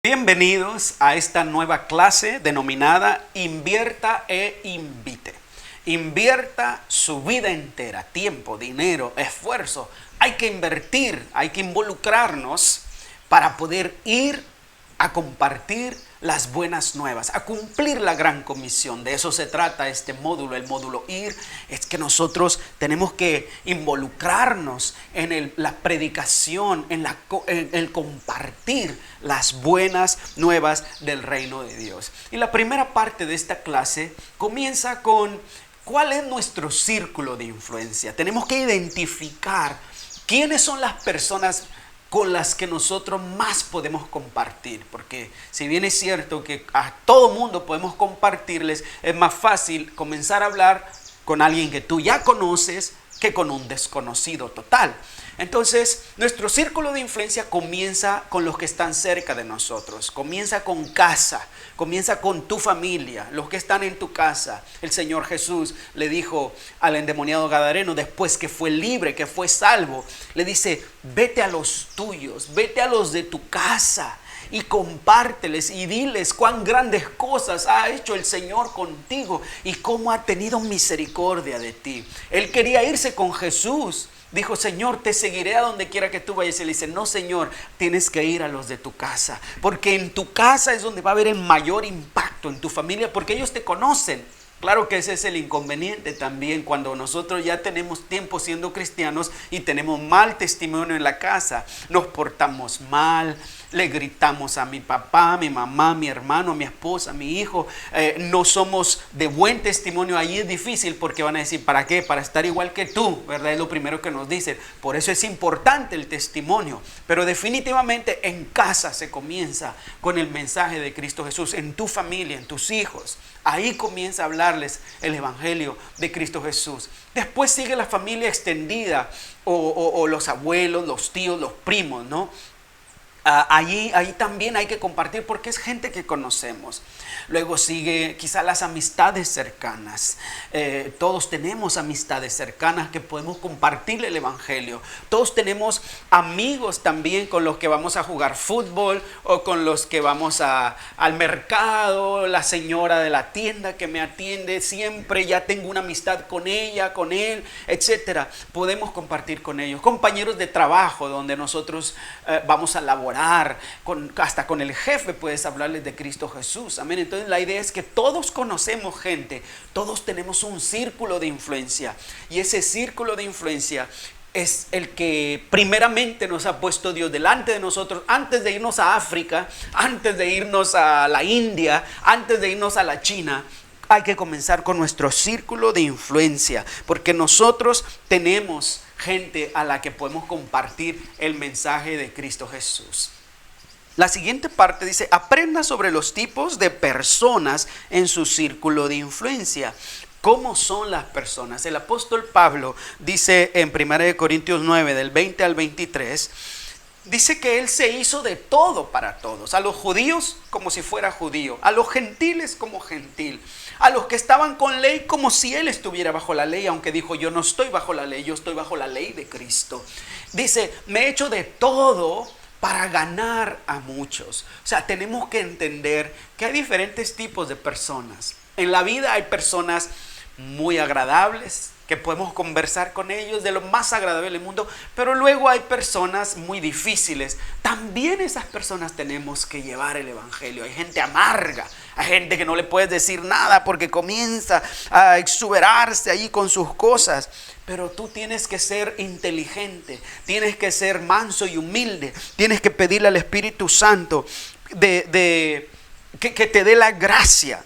Bienvenidos a esta nueva clase denominada Invierta e Invite. Invierta su vida entera, tiempo, dinero, esfuerzo. Hay que invertir, hay que involucrarnos para poder ir a compartir las buenas nuevas, a cumplir la gran comisión. De eso se trata este módulo, el módulo IR. Es que nosotros tenemos que involucrarnos en la predicación, en el compartir las buenas nuevas del reino de Dios. Y la primera parte de esta clase comienza con ¿cuál es nuestro círculo de influencia? Tenemos que identificar quiénes son las personas con las que nosotros más podemos compartir, porque si bien es cierto que a todo mundo podemos compartirles, es más fácil comenzar a hablar con alguien que tú ya conoces que con un desconocido total. Entonces, nuestro círculo de influencia comienza con los que están cerca de nosotros, comienza con casa, comienza con tu familia, los que están en tu casa. El Señor Jesús le dijo al endemoniado gadareno, después que fue libre, que fue salvo, le dice, vete a los tuyos, vete a los de tu casa y compárteles y diles cuán grandes cosas ha hecho el Señor contigo y cómo ha tenido misericordia de ti. Él quería irse con Jesús. Dijo, Señor, te seguiré a donde quiera que tú vayas. Y le dice, no, Señor, tienes que ir a los de tu casa. Porque en tu casa es donde va a haber el mayor impacto, en tu familia, porque ellos te conocen. Claro que ese es el inconveniente también cuando nosotros ya tenemos tiempo siendo cristianos y tenemos mal testimonio en la casa. Nos portamos mal, le gritamos a mi papá, mi mamá, mi hermano, mi esposa, mi hijo. No somos de buen testimonio. Ahí es difícil porque van a decir, ¿para qué? Para estar igual que tú, ¿verdad? Es lo primero que nos dicen. Por eso es importante el testimonio. Pero definitivamente en casa se comienza con el mensaje de Cristo Jesús, en tu familia, en tus hijos. Ahí comienza a hablarles el evangelio de Cristo Jesús. Después sigue la familia extendida o los abuelos, los tíos, los primos, ¿no? Ahí también hay que compartir porque es gente que conocemos. Luego sigue quizás las amistades cercanas. Todos tenemos amistades cercanas que podemos compartir el evangelio. Todos tenemos amigos también con los que vamos a jugar fútbol o con los que vamos al mercado. La señora de la tienda que me atiende siempre, ya tengo una amistad con ella, con él, etcétera. Podemos compartir con ellos. Compañeros de trabajo donde nosotros vamos a laborar. Hasta con el jefe puedes hablarles de Cristo Jesús. Amén. Entonces la idea es que todos conocemos gente, todos tenemos un círculo de influencia y ese círculo de influencia es el que primeramente nos ha puesto Dios delante de nosotros antes de irnos a África, antes de irnos a la India, antes de irnos a la China. Hay que comenzar con nuestro círculo de influencia porque nosotros tenemos gente a la que podemos compartir el mensaje de Cristo Jesús. La siguiente parte dice, aprenda sobre los tipos de personas en su círculo de influencia. ¿Cómo son las personas? El apóstol Pablo dice en 1 Corintios 9, del 20 al 23, dice que él se hizo de todo para todos. A los judíos como si fuera judío, a los gentiles como gentil, a los que estaban con ley como si él estuviera bajo la ley, aunque dijo yo no estoy bajo la ley, yo estoy bajo la ley de Cristo. Dice, me he hecho de todo para ganar a muchos. O sea, tenemos que entender que hay diferentes tipos de personas. En la vida hay personas muy agradables, que podemos conversar con ellos de lo más agradable del mundo, pero luego hay personas muy difíciles. También esas personas tenemos que llevar el evangelio. Hay gente amarga, hay gente que no le puedes decir nada porque comienza a exuberarse ahí con sus cosas. Pero tú tienes que ser inteligente, tienes que ser manso y humilde, tienes que pedirle al Espíritu Santo que te dé la gracia.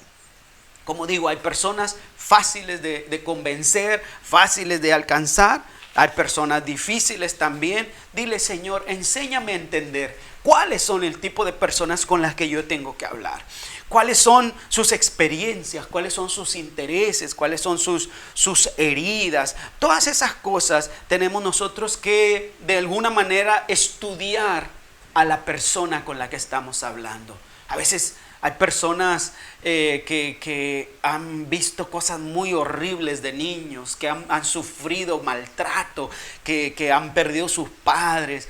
Como digo, hay personas fáciles de convencer, fáciles de alcanzar. Hay personas difíciles también. Dile, Señor, enséñame a entender cuáles son el tipo de personas con las que yo tengo que hablar. Cuáles son sus experiencias, cuáles son sus intereses, cuáles son sus heridas. Todas esas cosas tenemos nosotros que de alguna manera estudiar a la persona con la que estamos hablando. A veces Hay personas que han visto cosas muy horribles de niños, que han sufrido maltrato, que han perdido sus padres.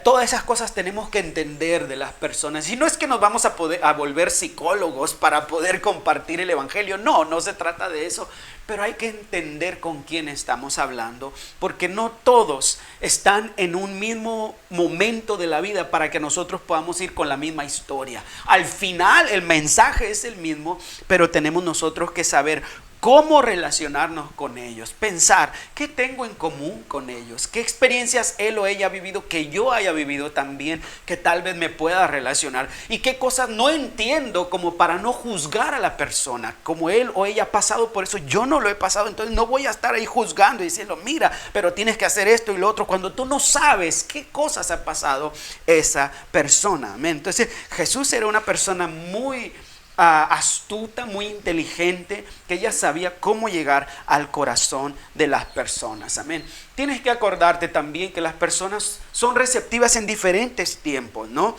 Todas esas cosas tenemos que entender de las personas. Y no es que nos vamos a volver psicólogos para poder compartir el evangelio. No, no se trata de eso. Pero hay que entender con quién estamos hablando, porque no todos están en un mismo momento de la vida para que nosotros podamos ir con la misma historia. Al final el mensaje es el mismo, pero tenemos nosotros que saber cómo relacionarnos con ellos, pensar qué tengo en común con ellos, qué experiencias él o ella ha vivido que yo haya vivido también, que tal vez me pueda relacionar, y qué cosas no entiendo como para no juzgar a la persona, como él o ella ha pasado por eso, yo no lo he pasado, entonces no voy a estar ahí juzgando y diciendo, mira, pero tienes que hacer esto y lo otro, cuando tú no sabes qué cosas ha pasado esa persona. Amén. Entonces Jesús era una persona muy astuta, muy inteligente, que ella sabía cómo llegar al corazón de las personas. Amén. Tienes que acordarte también que las personas son receptivas en diferentes tiempos, ¿no?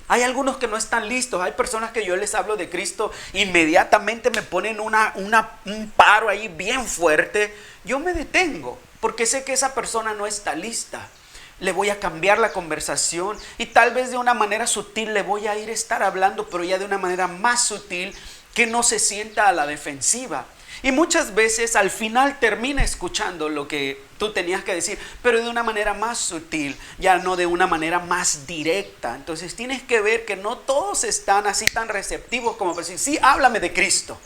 Hay algunos que no están listos. Hay personas que yo les hablo de Cristo, inmediatamente me ponen un paro ahí bien fuerte. Yo me detengo porque sé que esa persona no está lista. Le voy a cambiar la conversación y tal vez de una manera sutil le voy a estar hablando, pero ya de una manera más sutil, que no se sienta a la defensiva. Y muchas veces al final termina escuchando lo que tú tenías que decir, pero de una manera más sutil, ya no de una manera más directa. Entonces tienes que ver que no todos están así tan receptivos como para decir, sí, háblame de Cristo,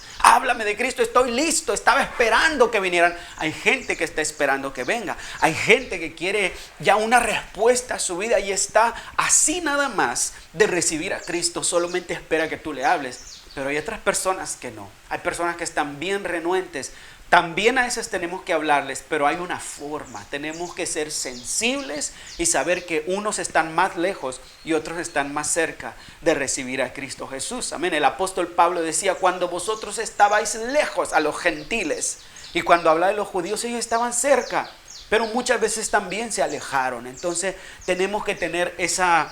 estoy listo, estaba esperando que vinieran. Hay gente que está esperando que venga, hay gente que quiere ya una respuesta a su vida y está así nada más de recibir a Cristo, solamente espera que tú le hables. Pero hay otras personas que no. Hay personas que están bien renuentes. También a esas tenemos que hablarles, pero hay una forma. Tenemos que ser sensibles y saber que unos están más lejos y otros están más cerca de recibir a Cristo Jesús. Amén. El apóstol Pablo decía, cuando vosotros estabais lejos a los gentiles, y cuando hablaba de los judíos, ellos estaban cerca, pero muchas veces también se alejaron. Entonces tenemos que tener esa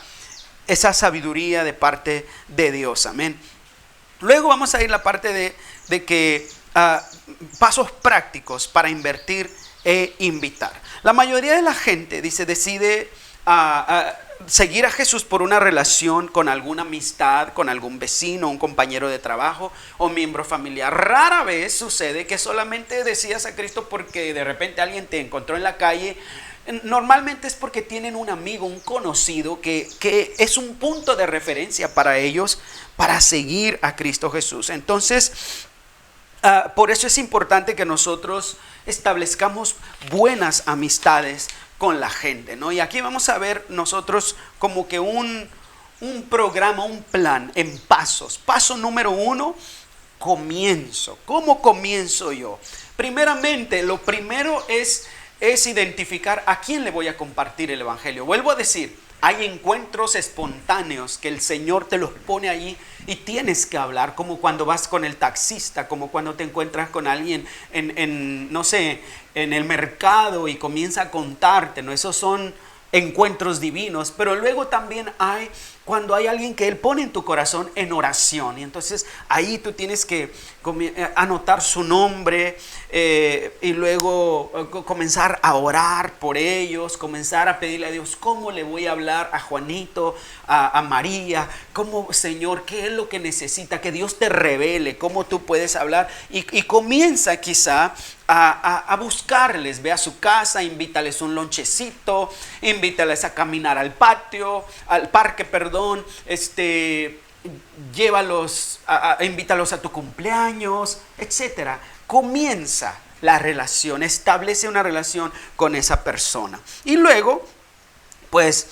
sabiduría de parte de Dios. Amén. Luego vamos a ir a la parte de que pasos prácticos para invertir e invitar. La mayoría de la gente decide seguir a Jesús por una relación con alguna amistad, con algún vecino, un compañero de trabajo o miembro familiar. Rara vez sucede que solamente decidas a Cristo porque de repente alguien te encontró en la calle. Normalmente es porque tienen un amigo, un conocido que es un punto de referencia para ellos para seguir a Cristo Jesús. Entonces, por eso es importante que nosotros establezcamos buenas amistades con la gente, ¿no? Y aquí vamos a ver nosotros como que un programa, un plan en pasos. Paso número 1, comienzo. ¿Cómo comienzo yo? Primeramente, lo primero es identificar a quién le voy a compartir el evangelio. Vuelvo a decir, hay encuentros espontáneos que el Señor te los pone allí y tienes que hablar, como cuando vas con el taxista, como cuando te encuentras con alguien no sé, en el mercado y comienza a contarte, ¿no? Esos son encuentros divinos, pero luego también hay cuando hay alguien que Él pone en tu corazón en oración, y entonces ahí tú tienes que anotar su nombre y luego comenzar a orar por ellos, comenzar a pedirle a Dios cómo le voy a hablar a Juanito, a María, cómo, Señor, qué es lo que necesita, que Dios te revele cómo tú puedes hablar, y comienza quizá a buscarles. Ve a su casa, invítales un lonchecito, invítales a caminar al parque, llévalos, invítalos a tu cumpleaños, etcétera. Comienza la relación, establece una relación con esa persona. Y luego, pues,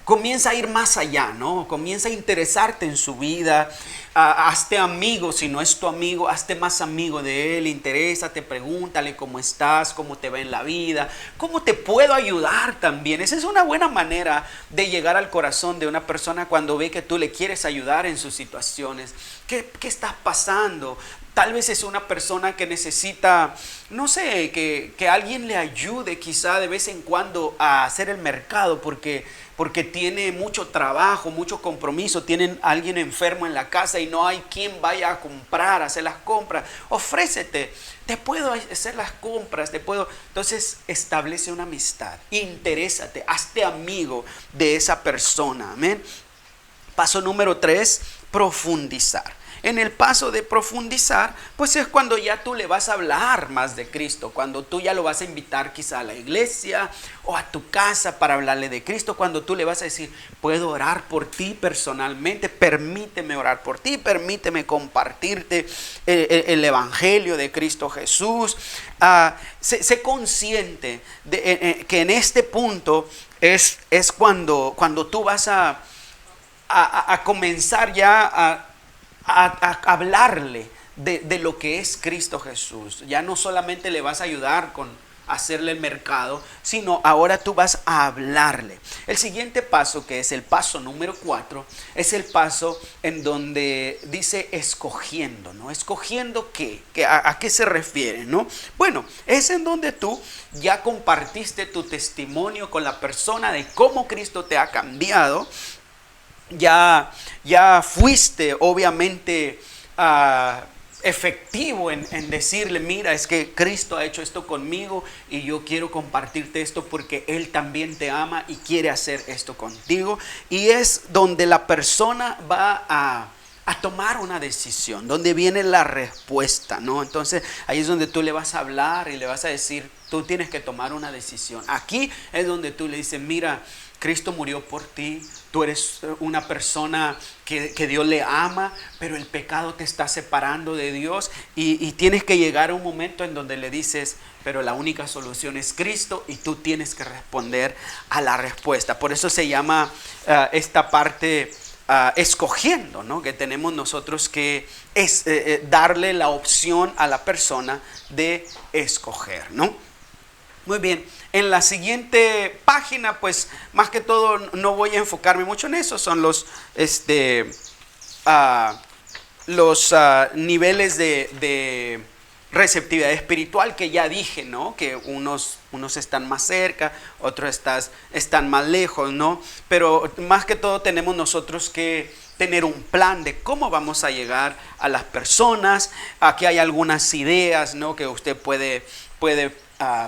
comienza a ir más allá, ¿no? Comienza a interesarte en su vida. Hazte amigo, si no es tu amigo, hazte más amigo de él, interésate, pregúntale cómo estás, cómo te va en la vida, cómo te puedo ayudar también. Esa es una buena manera de llegar al corazón de una persona cuando ve que tú le quieres ayudar en sus situaciones. ¿Qué estás pasando? Tal vez es una persona que necesita, no sé, que alguien le ayude quizá de vez en cuando a hacer el mercado porque tiene mucho trabajo, mucho compromiso, tienen a alguien enfermo en la casa y no hay quien vaya a comprar, a hacer las compras. Ofrécete, te puedo hacer las compras, te puedo. Entonces establece una amistad, interésate, hazte amigo de esa persona. Amén. Paso número 3, profundizar. En el paso de profundizar, pues es cuando ya tú le vas a hablar más de Cristo, cuando tú ya lo vas a invitar quizá a la iglesia o a tu casa para hablarle de Cristo, cuando tú le vas a decir, puedo orar por ti personalmente, permíteme orar por ti, permíteme compartirte el evangelio de Cristo Jesús. Sé consciente de que en este punto es cuando tú vas a comenzar ya a hablarle de lo que es Cristo Jesús. Ya no solamente le vas a ayudar con hacerle el mercado, sino ahora tú vas a hablarle. El siguiente paso, que es el paso número 4, es el paso en donde dice escogiendo, ¿no? ¿Escogiendo qué? ¿A qué se refiere, no? Bueno, es en donde tú ya compartiste tu testimonio con la persona de cómo Cristo te ha cambiado. Ya fuiste obviamente efectivo en decirle, mira, es que Cristo ha hecho esto conmigo y yo quiero compartirte esto porque Él también te ama y quiere hacer esto contigo. Y es donde la persona va a tomar una decisión, donde viene la respuesta, ¿no? Entonces ahí es donde tú le vas a hablar y le vas a decir, tú tienes que tomar una decisión. Aquí es donde tú le dices, mira, Cristo murió por ti, tú eres una persona que Dios le ama, pero el pecado te está separando de Dios y tienes que llegar a un momento en donde le dices, pero la única solución es Cristo y tú tienes que responder a la respuesta. Por eso se llama esta parte escogiendo, ¿no? Que tenemos nosotros que darle la opción a la persona de escoger, ¿no? Muy bien, en la siguiente página, pues más que todo no voy a enfocarme mucho en eso, son los niveles de receptividad espiritual que ya dije, ¿no? Que unos están más cerca, otros están más lejos, ¿no? Pero más que todo tenemos nosotros que tener un plan de cómo vamos a llegar a las personas. Aquí hay algunas ideas, ¿no? Que usted puede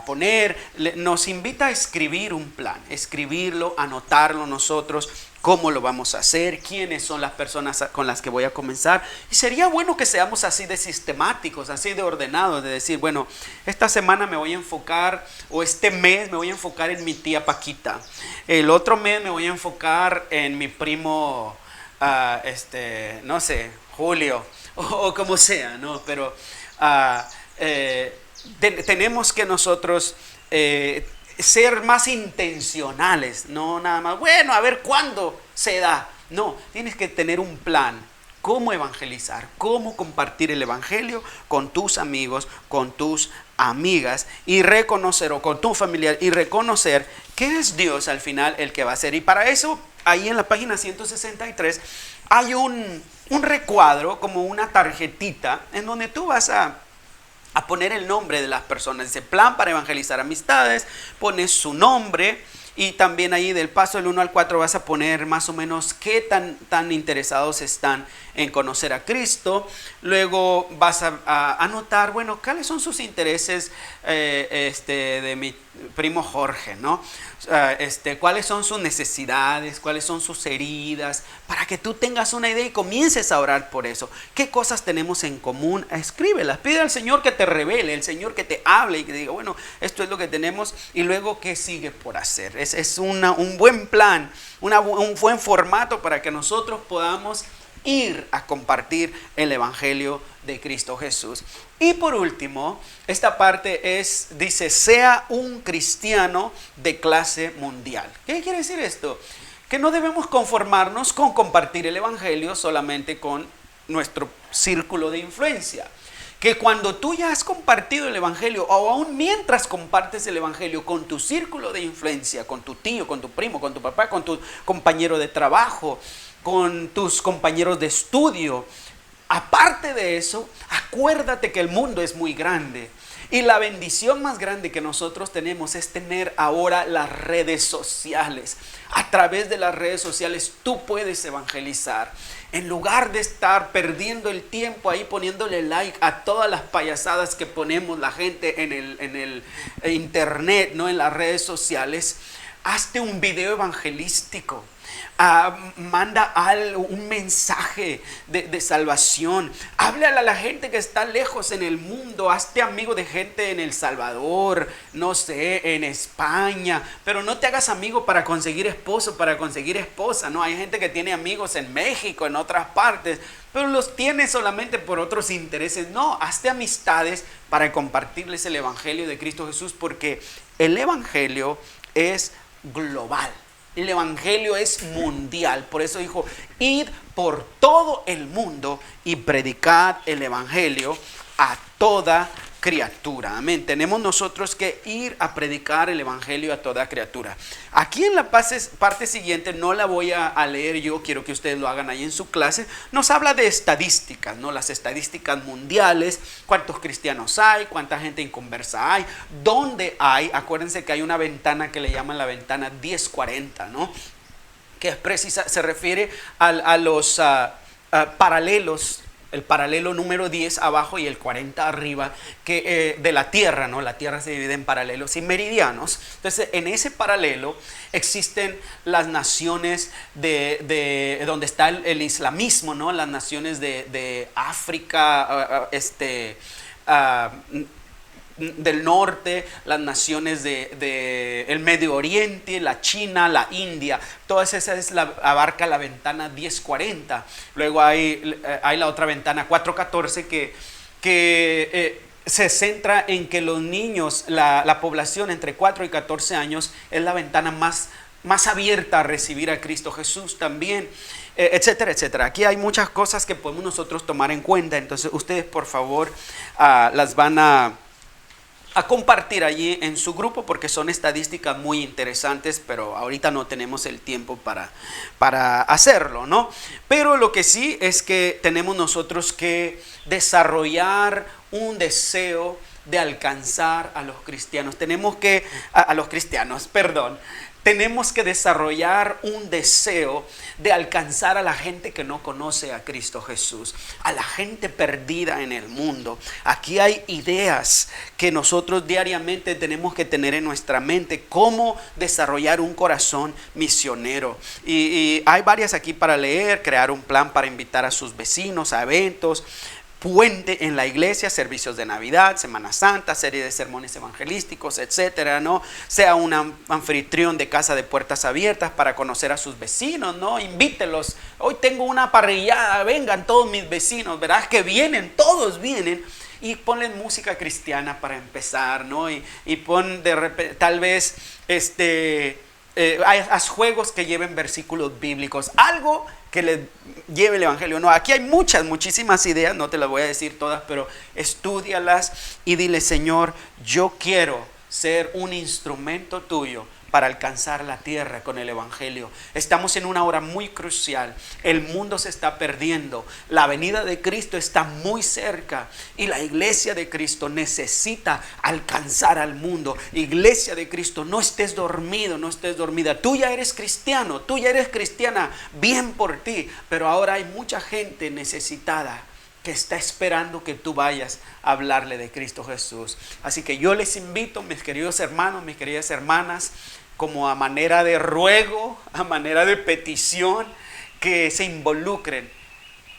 poner. Nos invita a escribir un plan, escribirlo, anotarlo nosotros, cómo lo vamos a hacer, quiénes son las personas con las que voy a comenzar. Y sería bueno que seamos así de sistemáticos, así de ordenados, de decir, bueno, esta semana me voy a enfocar, o este mes me voy a enfocar en mi tía Paquita, el otro mes me voy a enfocar en mi primo, no sé, Julio, o como sea, ¿no? Pero tenemos que nosotros ser más intencionales, no nada más, bueno, a ver cuándo se da. No, tienes que tener un plan, cómo evangelizar, cómo compartir el evangelio con tus amigos, con tus amigas y reconocer, o con tu familiar, y reconocer que es Dios al final el que va a hacer. Y para eso, ahí en la página 163 hay un recuadro, como una tarjetita, en donde tú vas a poner el nombre de las personas. Dice plan para evangelizar amistades, pones su nombre y también ahí del paso del 1 al 4 vas a poner más o menos qué tan interesados están en conocer a Cristo. Luego vas a anotar, bueno, cuáles son sus intereses de mi primo Jorge, ¿no? Cuáles son sus necesidades, cuáles son sus heridas, para que tú tengas una idea y comiences a orar por eso. ¿Qué cosas tenemos en común? Escríbelas, pide al Señor que te revele, el Señor que te hable y que te diga, bueno, esto es lo que tenemos y luego qué sigue por hacer. Es un buen plan, un buen formato para que nosotros podamos ir a compartir el evangelio de Cristo Jesús. Y por último, esta parte dice, sea un cristiano de clase mundial. ¿Qué quiere decir esto? Que no debemos conformarnos con compartir el evangelio solamente con nuestro círculo de influencia. Que cuando tú ya has compartido el evangelio, o aún mientras compartes el evangelio con tu círculo de influencia, con tu tío, con tu primo, con tu papá, con tu compañero de trabajo, con tus compañeros de estudio, aparte de eso, Acuérdate que el mundo es muy grande. Y la bendición más grande que nosotros tenemos es tener ahora las redes sociales. A través de las redes sociales tú puedes evangelizar. En lugar de estar perdiendo el tiempo ahí poniéndole like a todas las payasadas que ponemos la gente en el internet, ¿no? En las redes sociales, hazte un video evangelístico. Manda un mensaje de salvación. Háblale a la gente que está lejos en el mundo. Hazte amigo de gente en El Salvador, no sé, en España. Pero no te hagas amigo para conseguir esposo, para conseguir esposa. No, hay gente que tiene amigos en México, en otras partes, pero los tiene solamente por otros intereses. No, hazte amistades para compartirles el evangelio de Cristo Jesús, porque el evangelio es global. El evangelio es mundial. Por eso dijo, id por todo el mundo y predicad el evangelio a toda criatura. Amén. Tenemos nosotros que ir a predicar el evangelio a toda criatura. Aquí en la parte siguiente, no la voy a leer yo, quiero que ustedes lo hagan ahí en su clase. Nos habla de estadísticas, ¿no? Las estadísticas mundiales, cuántos cristianos hay, cuánta gente inconversa hay, dónde hay. Acuérdense que hay una ventana que le llaman la ventana 1040, ¿no? Que es precisa, se refiere a los paralelos. El paralelo número 10 abajo y el 40 arriba de la Tierra, ¿no? La Tierra se divide en paralelos y meridianos. Entonces, en ese paralelo existen las naciones de donde está el islamismo, ¿no? Las naciones de África, del norte, las naciones del Medio Oriente, la China, la India, todas esas abarca la ventana 1040. Luego hay la otra ventana 414 que se centra en que los niños, la población entre 4 y 14 años es la ventana más abierta a recibir a Cristo Jesús también, etcétera, etcétera. Aquí hay muchas cosas que podemos nosotros tomar en cuenta. Entonces ustedes por favor las van a compartir allí en su grupo, porque son estadísticas muy interesantes, pero ahorita no tenemos el tiempo para hacerlo, ¿no? Pero lo que sí es que tenemos nosotros que desarrollar un deseo de alcanzar a los cristianos. Tenemos que desarrollar un deseo de alcanzar a la gente que no conoce a Cristo Jesús, a la gente perdida en el mundo. Aquí hay ideas que nosotros diariamente tenemos que tener en nuestra mente, cómo desarrollar un corazón misionero. Y hay varias aquí para leer: crear un plan para invitar a sus vecinos a eventos, puente en la iglesia, servicios de Navidad, Semana Santa, serie de sermones evangelísticos, etcétera, ¿no? Sea un anfitrión de casa de puertas abiertas para conocer a sus vecinos, ¿no? Invítelos. Hoy tengo una parrillada, vengan todos mis vecinos, ¿verdad? Que vienen, todos vienen. Y ponle música cristiana para empezar, ¿no? Y pon de repente, tal vez, haz juegos que lleven versículos bíblicos, algo que le lleve el evangelio. No, aquí hay muchísimas ideas, no te las voy a decir todas, pero estúdialas y dile: Señor, yo quiero ser un instrumento tuyo para alcanzar la tierra con el evangelio. Estamos en una hora muy crucial. El mundo se está perdiendo. La venida de Cristo está muy cerca y la iglesia de Cristo necesita alcanzar al mundo. Iglesia de Cristo, no estés dormido, no estés dormida. Tú ya eres cristiano, tú ya eres cristiana, bien por ti, pero ahora hay mucha gente necesitada que está esperando que tú vayas a hablarle de Cristo Jesús. Así que yo les invito, mis queridos hermanos, mis queridas hermanas, como a manera de ruego, a manera de petición, que se involucren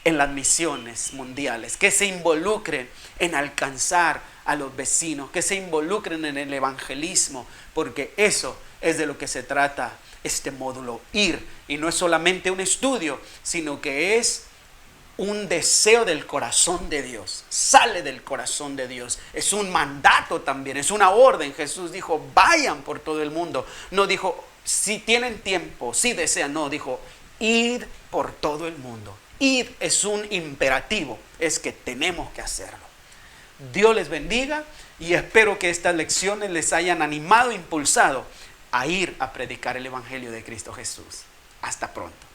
en las misiones mundiales, que se involucren en alcanzar a los vecinos, que se involucren en el evangelismo, porque eso es de lo que se trata este módulo, ir. Y no es solamente un estudio, sino que es un deseo del corazón de Dios, sale del corazón de Dios. Es un mandato también, es una orden. Jesús dijo: vayan por todo el mundo. No dijo si tienen tiempo, si desean, no, dijo: id por todo el mundo. Id es un imperativo, es que tenemos que hacerlo. Dios les bendiga y espero que estas lecciones les hayan animado, impulsado a ir a predicar el evangelio de Cristo Jesús. Hasta pronto.